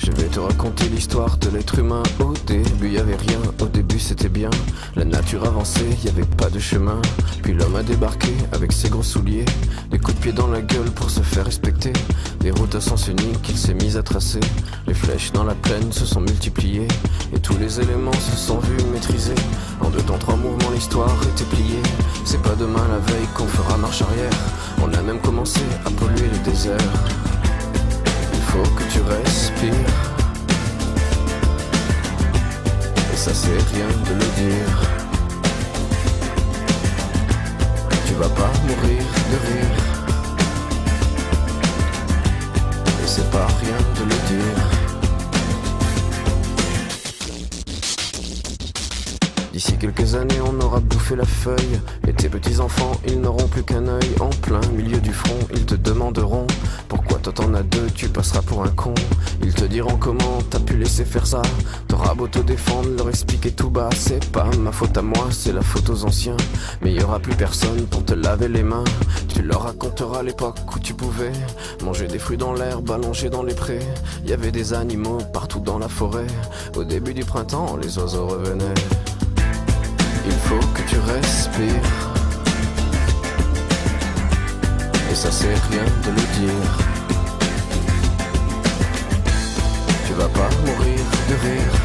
Je vais te raconter l'histoire de l'être humain. Au début y avait rien, au début c'était bien. La nature avançait, y avait pas de chemin. Puis l'homme a débarqué avec ses gros souliers, des coups de pied dans la gueule pour se faire respecter. Des routes à sens unique qu'il s'est mis à tracer. Les flèches dans la plaine se sont multipliées, et tous les éléments se sont vus maîtrisés. En 2 temps 3 mouvements l'histoire était pliée. C'est pas demain la veille qu'on fera marche arrière. On a même commencé à polluer les déserts. Il faut que tu respires, et ça c'est rien de le dire. Tu vas pas mourir de rire, et c'est pas rien de le dire. D'ici quelques années on aura bouffé la feuille, et tes petits enfants ils n'auront plus qu'un œil. En plein milieu du front ils te demanderont pourquoi toi t'en as 2, tu passeras pour un con. Ils te diront comment t'as pu laisser faire ça. T'auras beau te défendre, leur expliquer tout bas. C'est pas ma faute à moi, c'est la faute aux anciens. Mais y aura plus personne pour te laver les mains. Tu leur raconteras l'époque où tu pouvais manger des fruits dans l'herbe, allongés dans les prés. Y avait des animaux partout dans la forêt. Au début du printemps, les oiseaux revenaient. Il faut que tu respires, et ça c'est rien de le dire. Tu vas pas mourir de rire,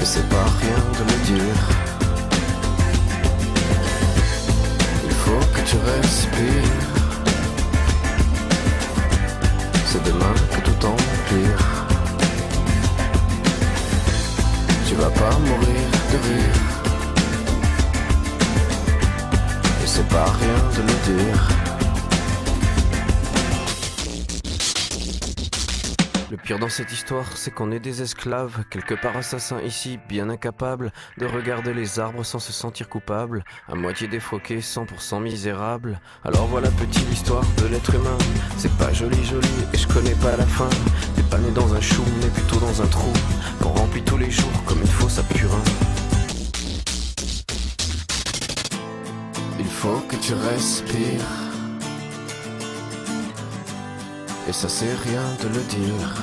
et c'est pas rien de le dire. Il faut que tu respires, c'est demain que tout empire. Tu vas pas mourir de rire, et c'est pas rien de le dire. Le pire dans cette histoire, c'est qu'on est des esclaves, quelque part assassins ici, bien incapables de regarder les arbres sans se sentir coupables, à moitié défroqués, 100% misérables. Alors voilà petite l'histoire de l'être humain. C'est pas joli et je connais pas la fin. T'es pas né dans un chou, mais plutôt dans un trou qu'on remplit tous les jours comme une fosse à purin. Il faut que tu respires, et ça c'est rien de le dire.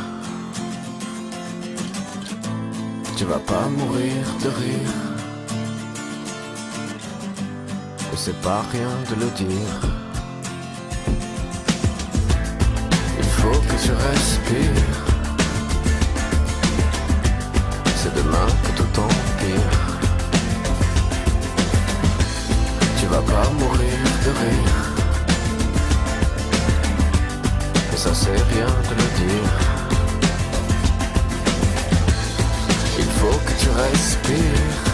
Tu vas pas mourir de rire, et c'est pas rien de le dire. Il faut que tu respires, c'est demain que tout empire. Tu vas pas mourir de rire, et ça c'est rien de le dire. Il faut que tu respires,